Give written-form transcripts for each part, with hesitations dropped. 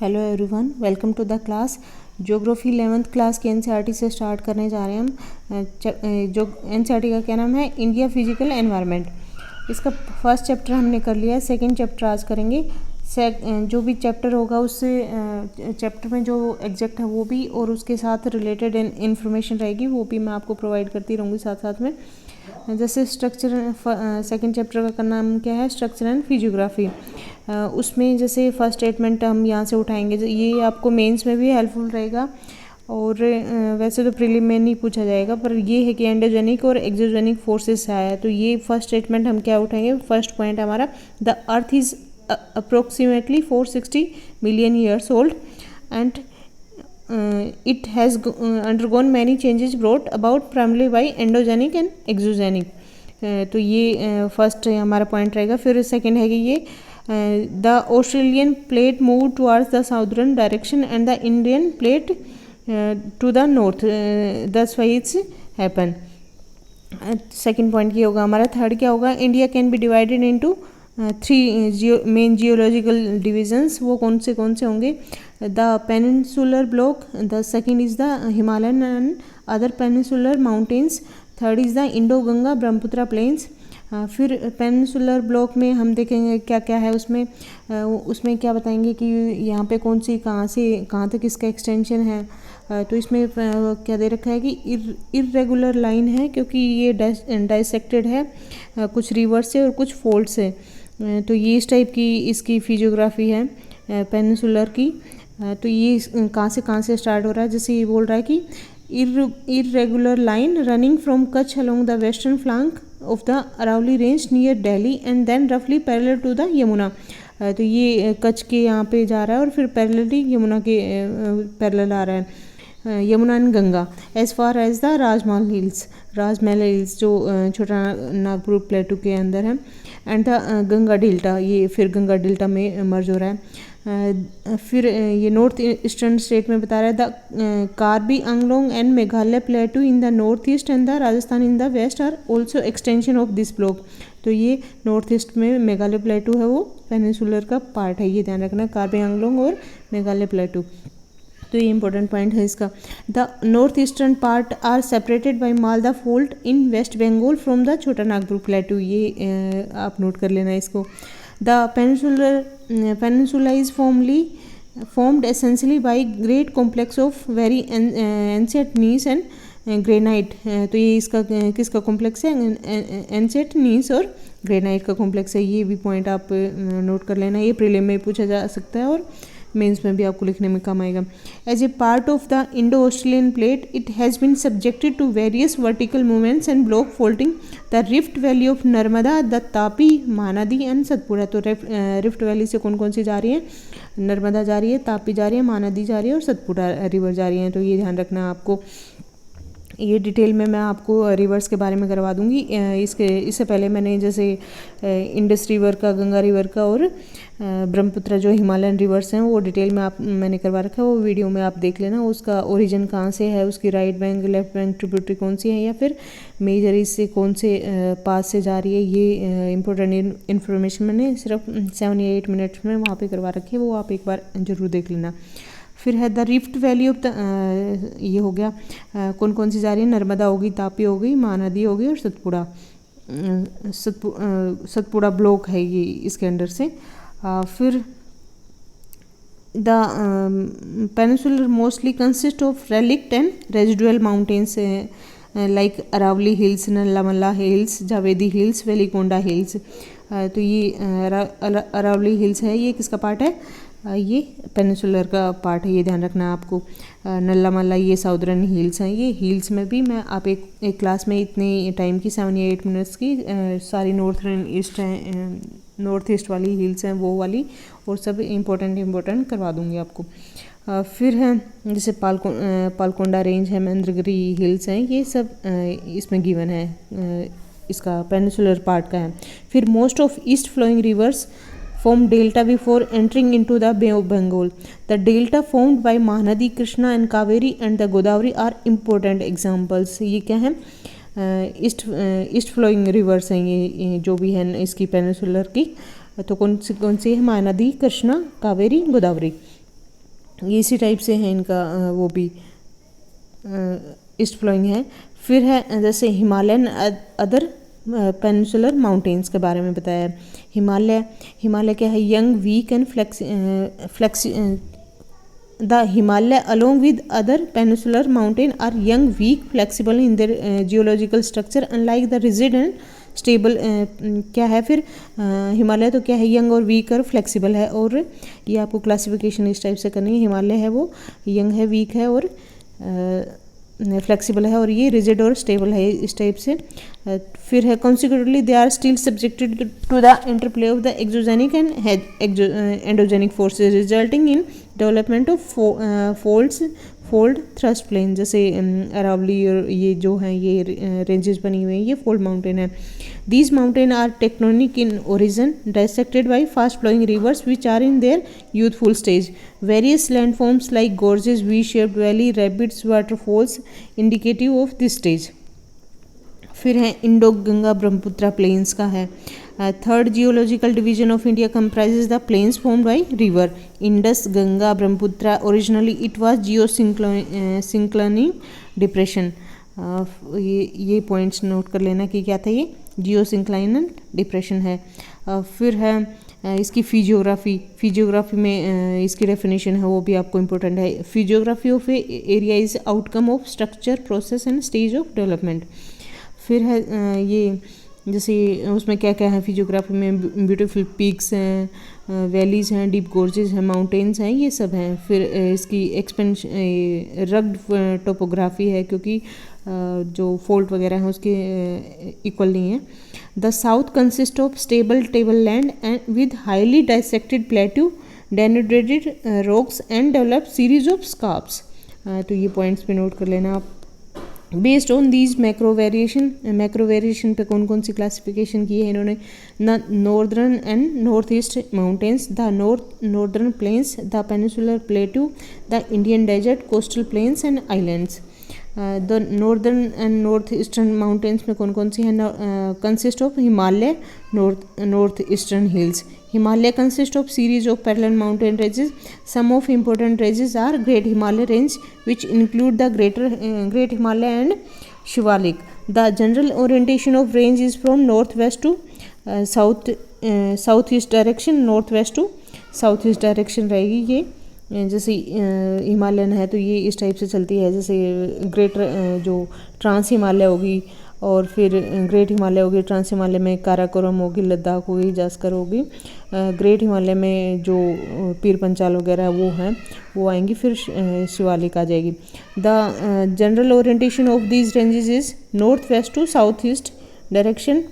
Hello everyone, welcome to the class. Geography 11th class के NCERT से start करने जा रहे हैं हम। जो एनसीईआरटी का क्या नाम है, इंडिया फिजिकल एनवायरनमेंट। इसका फर्स्ट चैप्टर हमने कर लिया है, सेकंड चैप्टर आज करेंगे। जो भी चैप्टर होगा उससे चैप्टर में जो एग्जैक्ट है वो भी और उसके साथ रिलेटेड इन्फॉर्मेशन रहेगी वो भी मैं आपको प्रोवाइड करती रहूँगी साथ साथ में। जैसे स्ट्रक्चर, सेकंड चैप्टर का नाम क्या है, स्ट्रक्चर एंड फिजियोग्राफी। उसमें जैसे फर्स्ट स्टेटमेंट हम यहाँ से उठाएंगे, ये आपको मेंस में भी हेल्पफुल रहेगा और वैसे तो प्रीलिम में नहीं पूछा जाएगा, पर ये है कि एंडोजेनिक और एक्सोजेनिक फोर्सेस से आया है। तो ये फर्स्ट स्टेटमेंट हम क्या उठाएंगे, फर्स्ट पॉइंट हमारा, the earth is approximately 460 million years old and it has undergone many changes brought about primarily by endogenic and exogenic। तो ये फर्स्ट हमारा पॉइंट रहेगा। फिर सेकंड है कि ये the Australian plate move towards the southern direction and the Indian plate to the north, that's why it's happen. Second point ये होगा हमारा। थर्ड क्या होगा, India can be divided into 3 main geological divisions. वो कौन से होंगे, the peninsular block, the second is the Himalayan and other peninsular mountains, third is the Indo Ganga Brahmaputra plains. फिर पेनिनसुलर ब्लॉक में हम देखेंगे क्या क्या है उसमें। उसमें क्या बताएंगे कि यहाँ पे कौन सी कहाँ से कहाँ तक इसका एक्सटेंशन है। तो इसमें क्या दे रखा है कि इर्रेगुलर लाइन है, क्योंकि ये डाइसेक्टेड है कुछ रिवर से और कुछ फोल्ड से। तो ये इस टाइप की इसकी फिजियोग्राफी है पेनिनसुलर की। तो ये कहाँ से स्टार्ट हो रहा है, जैसे ये बोल रहा है कि irregular line running from Kutch along the western flank of the Aravalli range near Delhi and then roughly parallel to the Yamuna। तो ये कच्छ के यहाँ पे जा रहा है और फिर पैरेलली यमुना के पैरेलल आ रहा है, Yamuna and Ganga, as far as the Rajmahal hills जो छोटा नागपुर प्लेटू के अंदर है, एंड द गंगा डेल्टा, ये फिर गंगा डेल्टा में मर्ज हो रहा है। फिर ये नॉर्थ ईस्टर्न स्टेट में बता रहा है, the Karbi Anglong and Meghalaya plateau in the north east and the Rajasthan in the west are also extension of this block. तो ये नॉर्थ ईस्ट में मेघालय प्लेटू है, वो पेनिनसुलर का पार्ट है, ये ध्यान रखना, कार्बी आंगलोंग और मेघालय प्लेटू। तो ये इंपॉर्टेंट पॉइंट है इसका। The north eastern part are separated by Malda fold in West Bengal from the Chota Nagpur प्लेटू, ये आप नोट कर लेना इसको। The peninsula is formed essentially by great complex of very ancient gneiss and granite। तो ये इसका किसका कॉम्प्लेक्स है, एंसेट नीस और ग्रेनाइट का कॉम्प्लेक्स है। ये भी पॉइंट आप नोट कर लेना, ये प्रीलिम में पूछा जा सकता है और मेंस में भी आपको लिखने में काम आएगा। As a part of the Indo Australian plate it has been subjected to various vertical movements and block folding, the rift valley of Narmada, the Tapi, Mahanadi and Satpura. तो रिफ्ट वैली से कौन कौन सी जा रही है, नर्मदा जा रही है, तापी जा रही है, महानदी जा रही है और सतपुड़ा रिवर जा रही है। तो ये ध्यान रखना आपको, ये डिटेल में मैं आपको रिवर्स के बारे में करवा दूंगी। इससे पहले मैंने जैसे इंडस रिवर का, गंगा रिवर का और ब्रह्मपुत्र जो हिमालयन रिवर्स हैं वो डिटेल में मैंने करवा रखा है, वो वीडियो में आप देख लेना। उसका ओरिजिन कहाँ से है, उसकी right bank left bank tributary कौन सी है, या फिर मेजर इससे कौन से पास से जा रही है, ये इंपॉर्टेंट इन्फॉर्मेशन मैंने सिर्फ 7 या 8 मिनट्स में वहाँ पर करवा रखी है, वो आप एक बार ज़रूर देख लेना। फिर है the rift valley of the, ये हो गया कौन कौन सी जा रही है, नर्मदा होगी, तापी हो गई, महानदी हो गई और सतपुड़ा ब्लॉक है ये इसके अंडर से। फिर the peninsular mostly consist of relict and residual mountains like Aravalli hills, Nallamala hills, Javadi hills, Velikonda hills. तो ये अरावली हिल्स है, ये किसका पार्ट है, ये पेनिनसुलर का पार्ट है, ये ध्यान रखना आपको। नल्लामल्ला ये साउदर्न हिल्स हैं। ये हिल्स में भी मैं आप एक क्लास में इतने टाइम की 7 या 8 मिनट्स की सारी नॉर्थ ईस्ट वाली हिल्स हैं वो वाली, और सब इम्पोर्टेंट करवा दूंगी आपको। फिर है जैसे पालकोंडा रेंज है, महेंद्रगिरी हिल्स हैं, ये सब इसमें गिवन है, इसका पेनिनसुलर पार्ट का है। फिर most of east flowing rivers form delta before entering into the Bay of Bengal. The delta formed by Mahanadi, Krishna and Kaveri and the Godavari are important examples। ये क्या है, east flowing reverse हैं ये जो भी है इसकी peninsular की। तो कौन सी है, महानदी, कृष्णा, कावेरी, गोदावरी। ये इसी टाइप से है इनका वो भी ईस्ट फ्लोइंग है। फिर है जैसे हिमालयन अदर पेनिनसुलर माउंटेन्स के बारे में बताया है। हिमालय क्या है, young weak and flexi the Himalaya along with other peninsular mountain are young weak flexible in their geological structure unlike the rigid and stable. क्या है फिर हिमालय तो क्या है, यंग और वीक और फ्लेक्सिबल है। और ये आपको क्लासिफिकेशन इस टाइप से करनी है। हिमालय है वो यंग है, वीक है और फ्लेक्सिबल है, और ये रिजिड और स्टेबल है इस टाइप से। फिर है consequently they are still subjected to the interplay of the exogenic and endogenic forces resulting in development of fold thrust plane. जैसे अरावली और ये जो हैं ये रेंजेस बनी हुई हैं, ये फोल्ड माउंटेन है। These mountain are tectonic in origin dissected by fast flowing rivers which are in their youthful stage. Various landforms like gorges, V shaped valley, rapids, waterfalls indicative of this stage. फिर है Indo Ganga Brahmaputra plains का है। Third geological division of India comprises the plains formed by river Indus, Ganga, Brahmaputra. Originally it was geosynclinal depression. ये points note कर लेना कि क्या था, ये जियोसिंक्लाइन डिप्रेशन है। फिर है इसकी फिजियोग्राफी में इसकी डेफिनेशन है, वो भी आपको इम्पोर्टेंट है। Physiography of A area is outcome of structure, process and stage of development. फिर है ये जैसे उसमें क्या क्या है फिजियोग्राफी में, ब्यूटीफुल पीक्स हैं, वैलीज़ हैं, डीप गोर्जेस हैं, माउंटेन्स हैं, ये सब हैं। फिर इसकी रग्ड टोपोग्राफी है, क्योंकि जो फोल्ट वगैरह हैं उसके इक्वल नहीं है। The south consist of stable tableland and with highly dissected plateau, denuded rocks and develop series of scarps. तो ये पॉइंट्स पे नोट कर लेना आप। Based on these macro variation पे कौन कौन सी क्लासिफिकेशन की है इन्होंने, northern and north east mountains, the northern plains, the peninsular plateau, the Indian desert, coastal plains and islands. The northern and north eastern mountains में कौन कौन सी हैं, consist of Himalaya, north eastern hills. Himalaya consist of series of parallel mountain ranges. Some of important ranges are Great Himalaya Range, which include the Great Himalaya and Shivalik. The general orientation of range is from northwest to southeast direction. Northwest to southeast direction रहेगी ये. जैसे Himalayan है तो ये इस type से चलती है, जैसे ग्रेटर जो ट्रांस हिमालय होगी और फिर ग्रेट हिमालय होगी, ट्रांस हिमालय में काराकोरम होगी, लद्दाख होगी, जास्कर होगी। ग्रेट हिमालय में जो पीर पंचाल वगैरह वो हैं वो आएंगी, फिर शिवालिक आ जाएगी। The general orientation of these ranges is north west to south east direction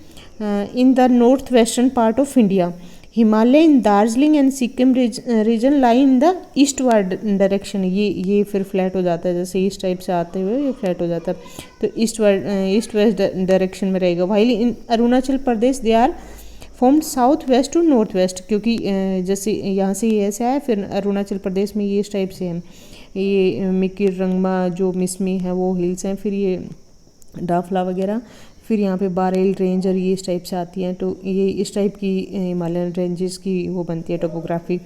in the north western part of India. Himalaya in Darjeeling and Sikkim region lie in the eastward direction. ये फिर फ्लैट हो जाता है, जैसे इस टाइप से आते हुए ये फ्लैट हो जाता है, तो ईस्ट वेस्ट डायरेक्शन में रहेगा। While in Arunachal Pradesh they are from south west to north west, क्योंकि जैसे यहाँ से ये ऐसे आया, फिर अरुणाचल प्रदेश में ये इस टाइप से है। ये मिकिर रंगमा जो मिसमी है वो हिल्स हैं, फिर ये डाफला वगैरह, फिर यहाँ पे बारेल रेंज और ये इस टाइप से आती हैं। तो ये इस टाइप की हिमालयन रेंजेस की वो बनती है टोपोग्राफी।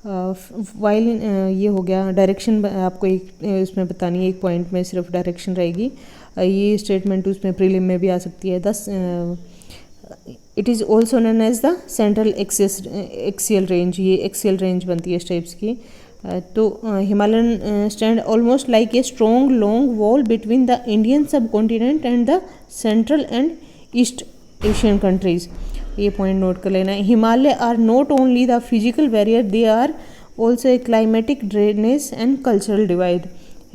वाइल ये हो गया डायरेक्शन, आपको एक इसमें बतानी है, एक पॉइंट में सिर्फ डायरेक्शन रहेगी। ये स्टेटमेंट उसमें प्रीलिम में भी आ सकती है। It is also known as the central axial range, ये एक्सियल रेंज बनती है इस टाइप्स की। तो Himalayan stand almost like a strong long wall between the Indian sub continent and the central and east Asian countries. ये point note कर लेना है। Himalaya are not only the physical barrier, they are also a climatic drainage and cultural divide.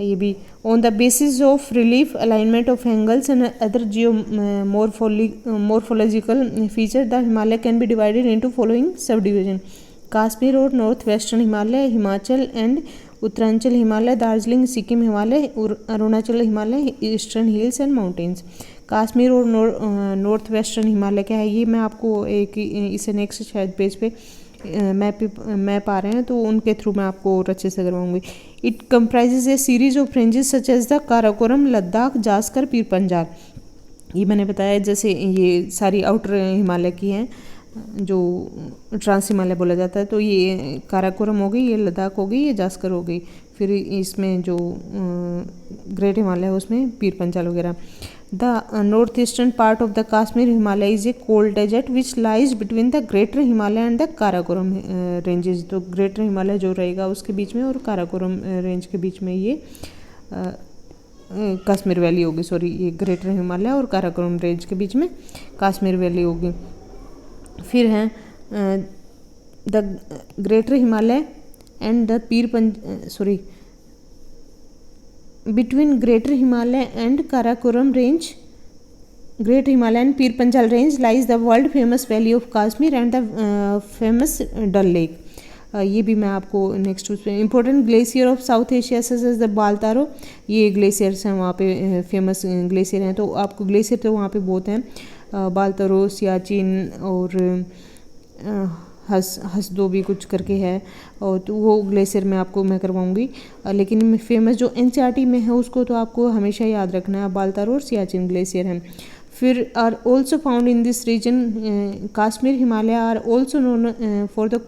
ये भी on the basis of relief alignment of angles and other geo morphological feature the Himalaya can be divided into following sub division: Kashmir और north western Himalaya, Himachal and Uttaranchal Himalaya, Darjeeling Sikkim Himalaya, Arunachal Himalaya, eastern hills and mountains. Kashmir और north western Himalaya क्या है, ये मैं आपको एक इसे नेक्स्ट शायद पेज पे मैप आ रहे हैं तो उनके थ्रू मैं आपको और अच्छे से करवाऊंगी। It comprises a series of ranges such as the Karakoram, Ladakh, Zaskar, Pir Panjal. ये मैंने बताया जैसे ये सारी आउटर हिमालय की हैं। जो ट्रांस हिमालय बोला जाता है। तो ये काराकोरम हो गई, ये लद्दाख हो गई, ये जास्कर हो गई। फिर इसमें जो ग्रेट हिमालय है उसमें पीर पंजाल वगैरह। The north eastern part of the Kashmir Himalaya is a cold desert which lies between the greater Himalaya and the Karakoram ranges. तो ग्रेटर हिमालय जो रहेगा उसके बीच में और काराकोरम रेंज के बीच में ये कश्मीर वैली होगी। सॉरी, ये ग्रेटर हिमालय और काराकोरम रेंज के बीच में कश्मीर वैली होगी। फिर हैं the greater Himalaya and the between Greater Himalaya and Karakoram range, Great Himalayan Pir Panjal range lies the world famous valley of Kashmir and the famous Dal Lake। ये भी मैं आपको नेक्स्ट उसमें important glacier of South Asia such as the Baltoro, ये glaciers हैं वहाँ पे, famous glacier हैं। तो आपको ग्लेशियर तो वहाँ पे बहुत हैं, बालतारो, सियाचिन और हसदो भी कुछ करके है, और तो वो ग्लेशियर में आपको मैं करवाऊंगी। लेकिन फेमस जो एनसीईआरटी में है उसको तो आपको हमेशा याद रखना है, बालतारो और सियाचिन ग्लेशियर हैं। फिर are also found in this region Kashmir Himalaya are also known for the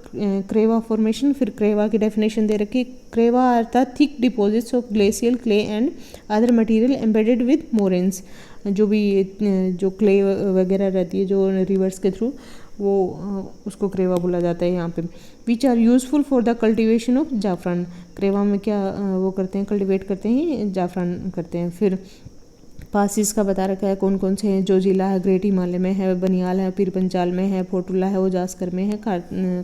karewa formation. फिर क्रेवा की डेफिनेशन दे रखी, karewa are the thick deposits of glacial clay and other material embedded with moraines. जो भी जो क्ले वगैरह रहती है जो रिवर्स के थ्रू, वो उसको क्रेवा बोला जाता है यहाँ पे। Which are useful for the cultivation of zafran. Karewa में क्या वो करते हैं, कल्टिवेट करते हैं, जाफरान करते हैं। फिर पासिस का बता रखा है कौन कौन से हैं। जो जिला है ग्रेट हिमालय में है, बनियाल है, पीर पंजाल में है, फोटुला है वो जास्कर में है,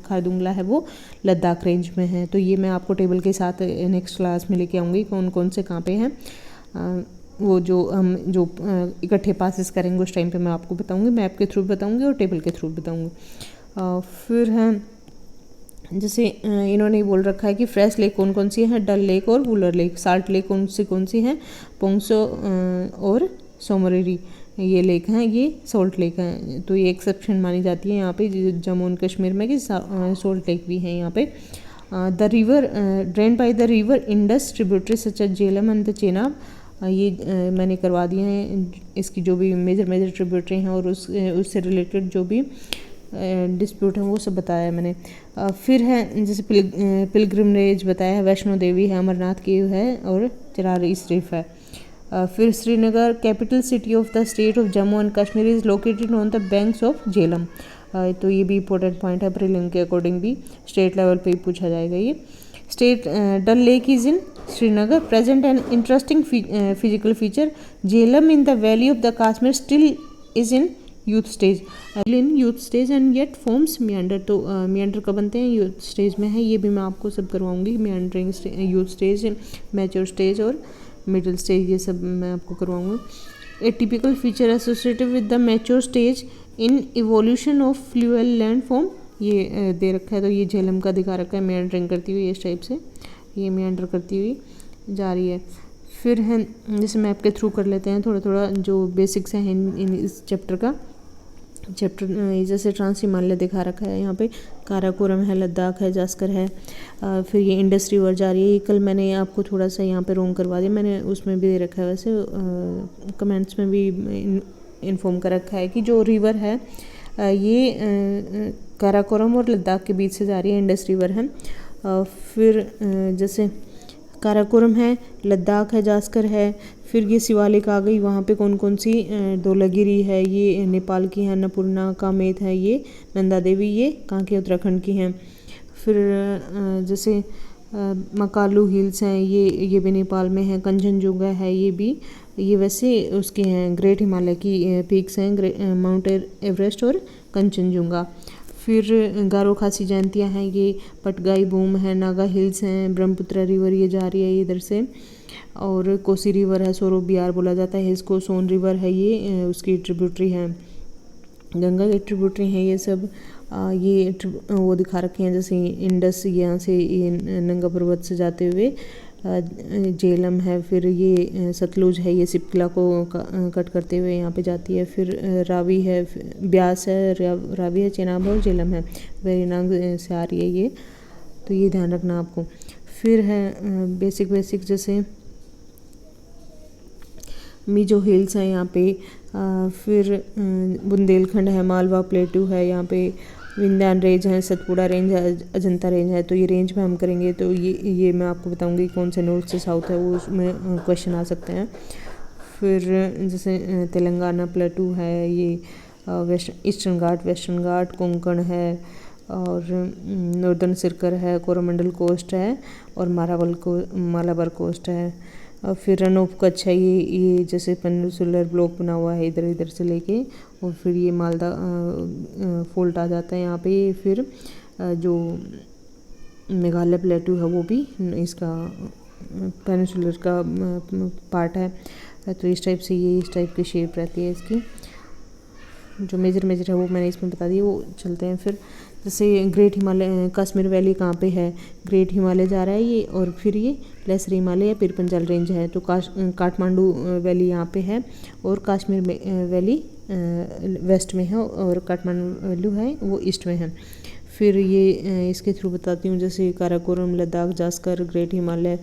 खारदुंगला है वो लद्दाख रेंज में है। तो ये मैं आपको टेबल के साथ नेक्स्ट क्लास में लेके आऊँगी कौन कौन से कहाँ पे हैं। वो जो हम जो इकट्ठे पासिस करेंगे उस टाइम पे मैं आपको बताऊंगी, मैप के थ्रू बताऊंगी और टेबल के थ्रू बताऊंगी। फिर हैं जैसे इन्होंने बोल रखा है कि फ्रेश लेक कौन कौन सी है, डल लेक और वुलर लेक। साल्ट लेक कौन सी है, पोंगसो और सोमरेरी ये लेक हैं, ये सॉल्ट लेक हैं। तो ये एक्सेप्शन मानी जाती है यहाँ पे जम्मू एंड कश्मीर में कि सॉल्ट लेक भी है यहाँ पे। The river drain by the river Indus tributary such as Jhelum and the Chenab. ये मैंने करवा दिए हैं, इसकी जो भी मेजर ट्रिब्यूटरी हैं और उससे रिलेटेड जो भी डिस्प्यूट है वो सब बताया है मैंने। फिर है जैसे पिलग्रिमरेज बताया है, वैष्णो देवी है, अमरनाथ केव है और चरारी शरीफ है। फिर Srinagar capital city of the state of Jammu and Kashmir is located on the banks of Jhelum. तो ये भी इंपॉर्टेंट पॉइंट है, प्रीलिम के अकॉर्डिंग भी स्टेट लेवल पे पूछा जाएगा ये। State Dal lake is in Srinagar, present an interesting physical feature. Jhelum in the valley of the Kashmir still is in youth stage and yet forms meander. तो मियांडर कब बनते हैं, यूथ स्टेज में है। ये भी मैं आपको सब करवाऊंगी, meandering youth stage, mature stage और मिडिल स्टेज, ये सब मैं आपको करवाऊंगी। A typical feature associated with the mature stage in evolution of fluvial land form, ये दे रखा है। तो ये झेलम का दिखा रखा है मियांडरिंग करती हुई, इस टाइप से ये मियांडर करती हुई जा रही है। फिर है जैसे मैप के थ्रू कर लेते हैं थोड़ा जो बेसिक्स हैं इन इस चैप्टर का। चैप्टर जैसे ट्रांस हिमालय दिखा रखा है यहाँ पे, काराकोरम है, लद्दाख है, जास्कर है। फिर ये इंडस रिवर जा रही है। ये कल मैंने आपको थोड़ा सा यहाँ पे रोंग करवा दिया, मैंने उसमें भी दे रखा है, वैसे कमेंट्स में भी इन्फॉर्म कर रखा है कि जो रिवर है ये काराकोरम और लद्दाख के बीच से जा रही है, इंडस रिवर है। फिर जैसे काराकोरम है, लद्दाख है, जास्कर है। फिर ये शिवालिक आ गई, वहाँ पे कौन कौन सी, धौलागिरी है ये नेपाल की है, अन्नपूर्णा, कामेत है ये, नंदा देवी ये कहाँ की, उत्तराखंड की हैं। फिर जैसे मकालू हिल्स हैं, ये भी नेपाल में है। कंचनजुंगा है, ये भी, ये वैसे उसके हैं ग्रेट हिमालय की पीक्स हैं, माउंट एवरेस्ट और कंचनजुंगा। फिर गारो खासी जयंतियाँ हैं, ये पटगाई बूम है, नागा हिल्स हैं, ब्रह्मपुत्र रिवर ये जा रही है इधर से, और कोसी रिवर है, सोरो बिहार बोला जाता है इसको। सोन रिवर है, ये उसकी ट्रिब्यूटरी है, गंगा की ट्रिब्यूटरी हैं ये सब। ये वो दिखा रखे हैं जैसे इंडस यहाँ से नंगा पर्वत से जाते हुए झेलम है। फिर ये सतलुज है, ये सिपकला को कट करते हुए यहाँ पे जाती है। फिर रावी है, ब्यास है, रावी है, चेनाब है और झेलम है, वेरीनाग से आ रही है ये, तो ये ध्यान रखना आपको। फिर है बेसिक जैसे मिजो हिल्स है यहाँ पे, फिर बुंदेलखंड है, मालवा प्लेटू है, यहाँ पे विंध्यान रेंज है, सतपुड़ा रेंज है, अजंता रेंज है। तो ये रेंज में हम करेंगे तो ये मैं आपको बताऊंगी कौन से नॉर्थ से साउथ है, वो उसमें क्वेश्चन आ सकते हैं। फिर जैसे तेलंगाना प्लेटू है, ये ईस्टर्न घाट, वेस्टर्न घाट, कोंकण है, और नॉर्दर्न सिरकर है, कोरोमंडल कोस्ट है, और मालाबार कोस्ट है। और फिर रन ऑफ कच्छ है, ये जैसे पेनिनसुलर ब्लॉक बना हुआ है इधर से लेके, और फिर ये मालदा फोल्ट आ जाता है यहाँ पे। फिर जो मेघालय प्लेटू है वो भी इसका पेनिनसुलर का पार्ट है। तो इस टाइप की शेप रहती है इसकी। जो मेजर है वो मैंने इसमें बता दिया। वो चलते हैं फिर, जैसे ग्रेट हिमालय, कश्मीर वैली कहाँ पे है, ग्रेट हिमालय जा रहा है ये, और फिर ये लेसर हिमालय या पीर पंजाल रेंज है। तो काठमांडू वैली यहाँ पे है, और कश्मीर वैली वेस्ट में है, और काठमांडू है वो ईस्ट में है। फिर ये इसके थ्रू बताती हूँ, जैसे काराकोरम, लद्दाख, जास्कर, ग्रेट हिमालय।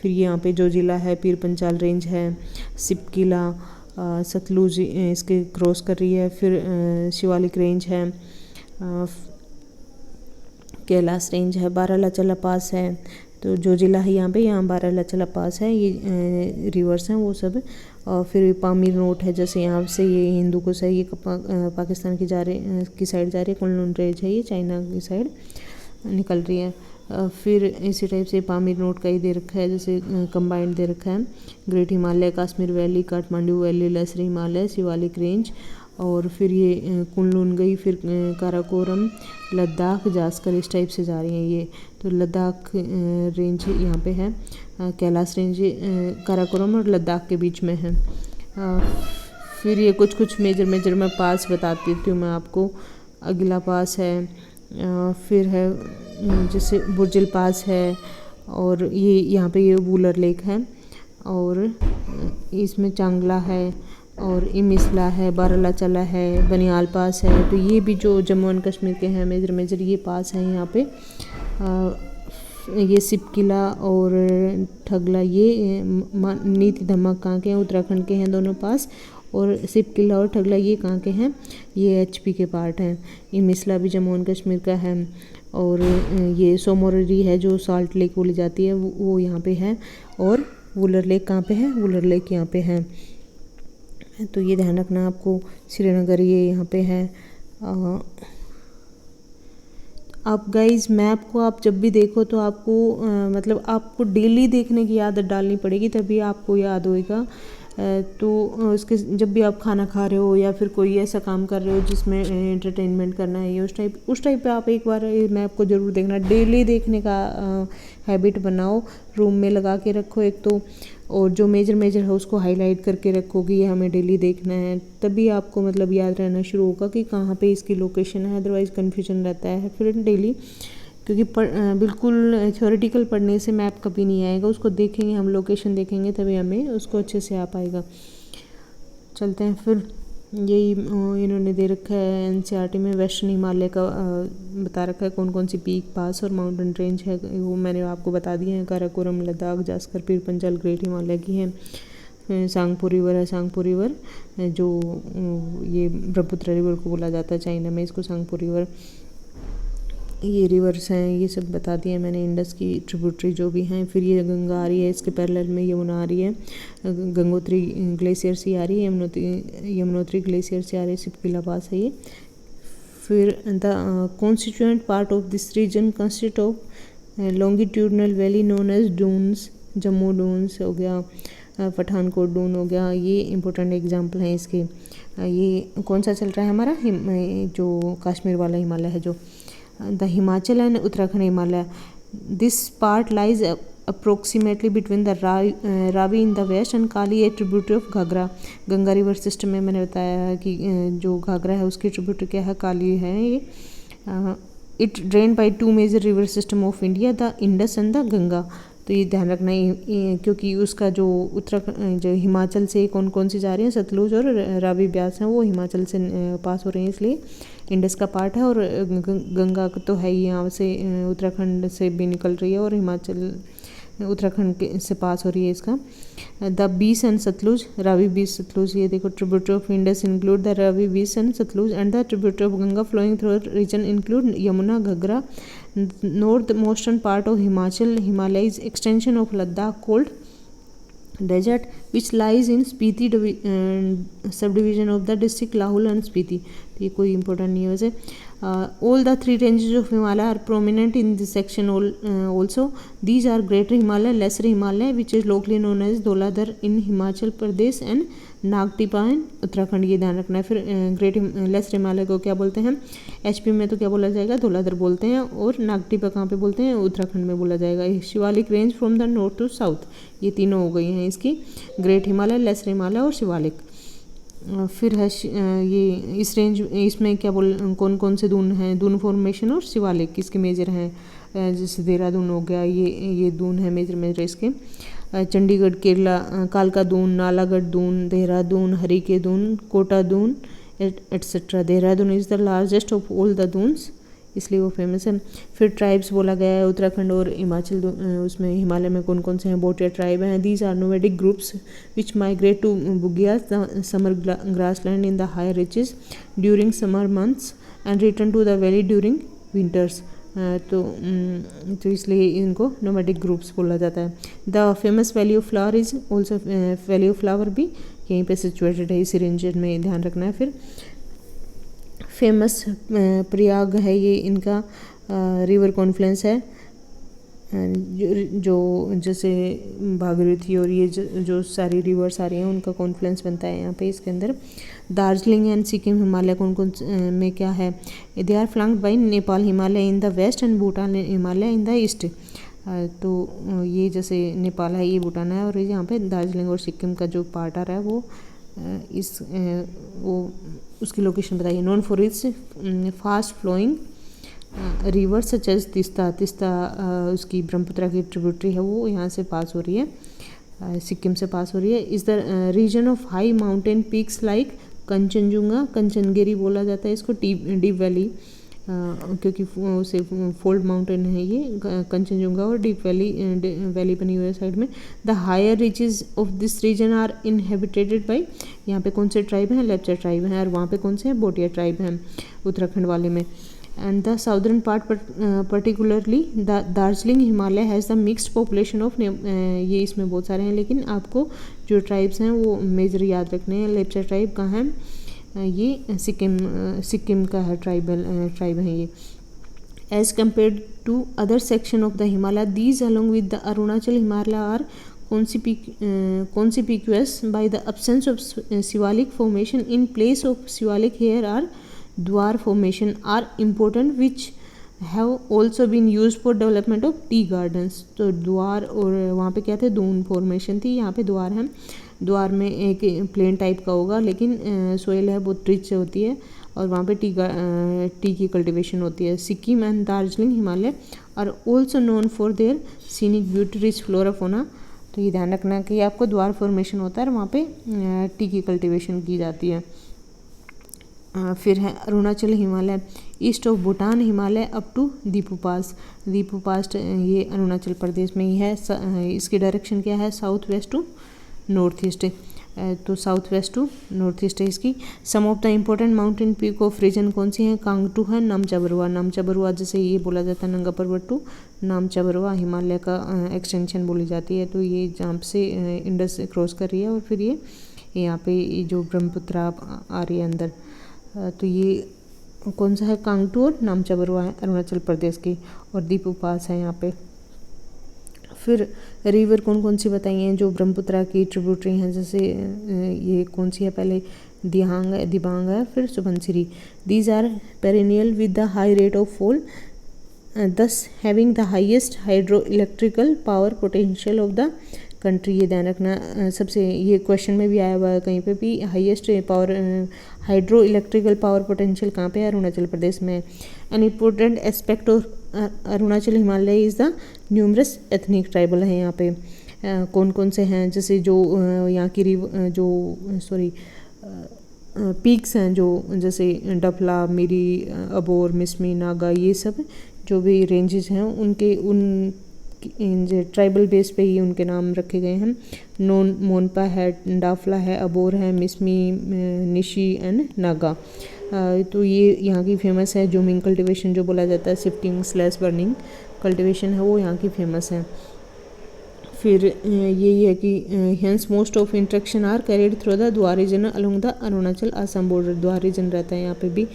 फिर ये यहाँ पे जो जिला है, पीर पंजाल रेंज है, सिपकिला, सतलुज इसके क्रॉस कर रही है। फिर शिवालिक रेंज है, कैलाश रेंज है, बारालाचला पास है। तो जो जिला है यहाँ बारालाचला पास है, ये रिवर्स हैं वो सब। और फिर पामीर नोट है, जैसे यहाँ से ये हिंदूकुश है, ये पाकिस्तान की साइड जा रही है। कुनलुन रेंज है, ये चाइना की साइड निकल रही है। फिर इसी टाइप से पामीर नोट का ही दे रखा है, जैसे कंबाइंड दे रखा है। Great Himalaya, Kashmir valley, Kathmandu valley, lesser Himalaya, Shivalik range, और फिर ये कुनलुन गई, फिर काराकोरम, लद्दाख, जास्कर, इस टाइप से जा रही हैं ये। तो लद्दाख रेंज यहाँ पे है, कैलाश रेंज काराकोरम और लद्दाख के बीच में है। फिर ये कुछ मेजर मैं पास बताती हूँ मैं आपको। अगला पास है, फिर है जैसे बुर्जिल पास है, और ये यहाँ पे ये वूलर लेक है, और इसमें चांगला है, और इमिसला है, बारालाचला है, बनियाल पास है। तो ये भी जो जम्मू एंड कश्मीर के हैं मेजर ये पास हैं यहाँ पे। ये सिपकिला और ठगला, ये नीति धमक कहाँ के हैं, उत्तराखंड के हैं दोनों पास। और सिपकिला और ठगला ये कहाँ के हैं, ये HP के पार्ट हैं। इमिसला भी जम्मू एंड कश्मीर का है, और ये सोमोररी है जो साल्ट लेक बोली जाती है, वो यहाँ पे है। और वूलर लेक कहाँ पे है, वूलर लेक यहाँ पे है। तो ये ध्यान रखना आपको। श्रीनगर ये यहाँ पे है। आप गाइस मैप को आप जब भी देखो तो आपको मतलब आपको डेली देखने की आदत डालनी पड़ेगी, तभी आपको याद होएगा। तो उसके जब भी आप खाना खा रहे हो या फिर कोई ऐसा काम कर रहे हो जिसमें एंटरटेनमेंट करना है, उस टाइप पे आप एक बार मैप को ज़रूर देखना। डेली देखने का हैबिट बनाओ, रूम में लगा के रखो एक तो, और जो मेजर है उसको हाईलाइट करके रखोगे, ये हमें डेली देखना है। तभी आपको मतलब याद रहना शुरू होगा कि कहाँ पे इसकी लोकेशन है, अदरवाइज़ कन्फ्यूजन रहता है फिर डेली। क्योंकि बिल्कुल थ्योरेटिकल पढ़ने से मैप कभी नहीं आएगा, उसको देखेंगे हम, लोकेशन देखेंगे तभी हमें उसको अच्छे से आ पाएगा। चलते हैं फिर। यही इन्होंने दे रखा है NCERT में, वेस्टर्न हिमालय का बता रखा है कौन कौन सी पीक, पास और माउंटेन रेंज है, वो मैंने आपको बता दिए हैं। काराकोरम, लद्दाख, जास्कर, पीर पंजाल, ग्रेट हिमालय की है। सांगपो रिवर है, सांगपो रिवर जो ये ब्रह्मपुत्र रिवर को बोला जाता है चाइना में, इसको सांगपो रिवर। ये रिवर्स हैं, ये सब बता दिए मैंने, इंडस की ट्रिब्यूटरी जो भी हैं। फिर ये गंगा आ रही है, इसके पैरेलल में यमुना आ रही है, गंगोत्री ग्लेशियर से आ रही है, यमुनोत्री ग्लेशियर से आ रही है, सिपकिला पास है ये। फिर the constituent part of this region consist of longitudinal valley known as duns, Jammu duns हो गया, पठानकोट डून हो गया। ये इंपॉर्टेंट एग्जाम्पल हैं इसके। ये कौन सा चल रहा है हमारा, जो कश्मीर वाला हिमालय है, जो the Himachal and Uttarakhand Himalaya. This part lies approximately between the Ravi in the west and Kali a tributary of Ghaghara. Ganga river system में मैंने बताया है कि जो घाघरा है उसकी ट्रिब्यूटरी क्या है, काली है ये। It drain by 2 major river system of India, the Indus and the Ganga. तो ये ध्यान रखना है, क्योंकि उसका जो उत्तराखंड, जो हिमाचल से कौन कौन सी जा रही हैं, सतलुज और रावी ब्यास हैं, वो हिमाचल से पास हो रहे हैं, इसलिए इंडस का पार्ट है। और गंगा तो है ही यहाँ से, उत्तराखंड से भी निकल रही है और हिमाचल उत्तराखंड के से पास हो रही है इसका। द बीस एंड सतलुज, रावी बीस सतलुज, ये देखो tributary of Indus include the Ravi Beas and Sutlej and the tributary of Ganga flowing through region include Yamuna, Ghaggar. North most part of Himachal, Himalayas extension of Ladakh cold desert which lies in Spiti subdivision of the district Lahul and Spiti। तो ये कोई important नहीं है वैसे। All the three ranges of Himalaya are prominent in this section also। These are Greater Himalaya, Lesser Himalaya which is locally known as Doladhar in Himachal Pradesh and नागटिपा in Uttarakhand, ये ध्यान रखना है। फिर ग्रेट लेसर हिमालय को क्या बोलते हैं, HP में तो क्या बोला जाएगा, धौलाधर बोलते हैं, और नागटिपा कहाँ पे बोलते हैं, उत्तराखंड में बोला जाएगा। Shivalik range from the north to south, ये तीनों हो गई हैं इसकी, ग्रेट हिमालय, लेसर हिमालय और शिवालिक। फिर है ये इस रेंज, इसमें क्या कौन कौन से दून हैं, दून फॉर्मेशन और शिवालिक किसके मेजर हैं, जैसे देहरादून हो गया, ये दून है मेजर इसके। चंडीगढ़, केरला, कालका Dun, Nalagarh Dun, Dehradun, Harike Dun, Kota Dun etcetera. Dehradun is the largest of all the Duns, इसलिए वो फेमस है। फिर ट्राइब्स बोला गया है उत्तराखंड और हिमाचल, उसमें हिमालय में कौन कौन से हैं, बोटिया ट्राइब हैं। These are nomadic groups which migrate to bugyals the summer grassland in the higher reaches during summer months and return to the valley during winters. तो इसलिए इनको नोमैडिक ग्रुप्स बोला जाता है। The famous valley of flower is also, valley of flower भी यहीं पे situated है, इसी रेंज में ध्यान रखना है। फिर फेमस प्रयाग है, ये इनका रिवर कॉन्फ्लुएंस है, जो जैसे भागीरथी और ये जो सारी रिवर्स आ रही हैं उनका कॉन्फ्लुएंस बनता है यहाँ पे इसके अंदर। दार्जिलिंग एंड सिक्किम हिमालय कौन कौन में क्या है, they are flanked by Nepal Himalaya in the west and Bhutan Himalaya in the east. तो ये जैसे नेपाल है, ये भूटान है, और यहाँ पे दार्जिलिंग और सिक्किम का जो पार्ट आ रहा है वो वो उसकी लोकेशन बताइए। Known for its fast flowing river such as Teesta, उसकी ब्रह्मपुत्र की ट्रिब्यूटरी है, वो यहाँ से पास हो रही है, सिक्किम से पास हो रही है। Is the region of high mountain peaks like Kanchenjunga, Kanchangiri बोला जाता है इसको, डीप वैली, क्योंकि उसे फोल्ड माउंटेन है ये कंचनजुंगा, और डीप वैली बनी हुई है साइड में। The higher reaches of this region are inhabited by, यहाँ पे कौन से ट्राइब हैं, लेप्चा ट्राइब हैं, और वहाँ पे कौन से हैं, बोटिया ट्राइब हैं उत्तराखंड वाले में। And the southern part particularly the Darjeeling Himalaya has the mixed population of, ये इसमें बहुत सारे हैं, लेकिन आपको जो ट्राइब्स हैं वो मेजर याद रखने हैं। लेप्चा ट्राइब कहाँ है, ये सिक्किम का है, ट्राइब है ये। As compare to other section of the Himalaya, these along with the Arunachal Himalaya are conspicuous by the absence of Shivalik formation. In place of Shivalik here are Dwar formation are important, which have also been used for development of tea gardens। तो द्वार और वहाँ पे क्या थे, Doon formation थी, यहाँ पे द्वार है। द्वार में एक प्लेन टाइप का होगा, लेकिन सोयल है बहुत रिच होती है, और वहाँ पे टी की कल्टीवेशन होती है। Sikkim and Darjeeling Himalaya are also known for their scenic beauty, rich flora fauna. तो ये ध्यान रखना कि आपको द्वार फॉर्मेशन होता है और वहाँ पे टी की कल्टीवेशन की जाती है। फिर है Arunachal Himalaya, east of Bhutan Himalaya up to Diphu pass. Diphu pass ये अरुणाचल प्रदेश में ही है। इसकी डायरेक्शन क्या है, south west to north east, तो south west to north east है इसकी। Some of the important mountain peak of region कौन सी हैं, कांगटू है, नामचा बरुआ। नामचा बरुआ जैसे ये बोला जाता है नंगा पर्वत टू नामचा बरुआ, हिमालय का एक्सटेंशन बोली जाती है। तो ये जहाँ से इंडस क्रॉस कर रही है, और फिर ये यहाँ पे जो ब्रह्मपुत्र आ रही है अंदर, तो ये कौन सा है, कांगटू और नामचा बरुआ है अरुणाचल प्रदेश की, और दीपू पास है यहाँ पे। फिर रिवर कौन कौन सी बताई हैं जो ब्रह्मपुत्र की ट्रिब्यूटरी हैं, जैसे ये कौन सी है, पहले दिबांग है, फिर Subansiri. These are perennial with the high rate of fall, thus having the highest hydro electrical power potential of the country. ये ध्यान रखना, सबसे ये क्वेश्चन में भी आया हुआ है कहीं पे भी, highest power hydro electrical power potential कहाँ पे है, अरुणाचल प्रदेश में। An important aspect of Arunachal Himalaya is the numerous ethnic tribal है यहाँ पे। कौन कौन से हैं, जैसे जो यहाँ की पीक्स हैं, जो जैसे डफला, मिरी, अबोर, मिसमी, नागा, ये सब जो भी रेंजेस हैं उन ट्राइबल बेस पे ही उनके नाम रखे गए हैं। मोनपा है, डाफला है, अबोर है, मिसमी, निशी एंड नागा। तो ये यहाँ की फेमस है। जूमिंग कल्टीवेशन जो बोला जाता है, शिफ्टिंग स्लैश बर्निंग कल्टीवेशन है, वो यहाँ की फेमस है। फिर यही है कि hence most of interaction are carried through the Duar region along the Arunachal Assam border. Duar region रहता है यहाँ पे भी।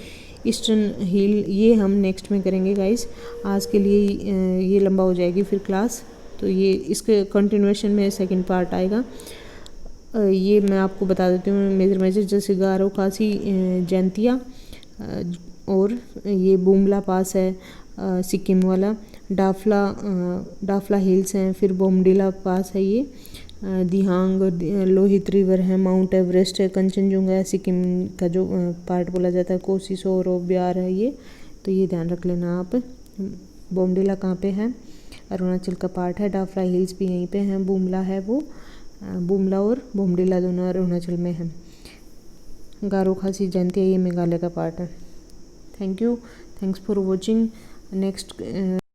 ईस्टर्न हिल ये हम नेक्स्ट में करेंगे गाइस। आज के लिए ये लंबा हो जाएगी फिर क्लास, तो ये इसके कंटिन्यूएशन में सेकंड पार्ट आएगा। ये मैं आपको बता देती हूँ मेजर जैसे गारो, खासी, जैंतिया और ये बुमला पास है सिक्किम वाला, डाफला हिल्स हैं, फिर बोमडिला पास है ये, दिहांग, लोहित रिवर है, माउंट एवरेस्ट है, कंचनजुंगा है, सिक्किम का जो पार्ट बोला जाता है, कोसी सोरो ब्यार है ये। तो ये ध्यान रख लेना आप। बोमडिला कहाँ पे है? अरुणाचल का पार्ट है। डाफला हिल्स भी यहीं पे हैं। बुमला है वो, बुमला और बोमडिला दोनों अरुणाचल में है। गारो, खासी, जैंतिया ये मेघालय का पार्ट है। Thank you, thanks for watching. Next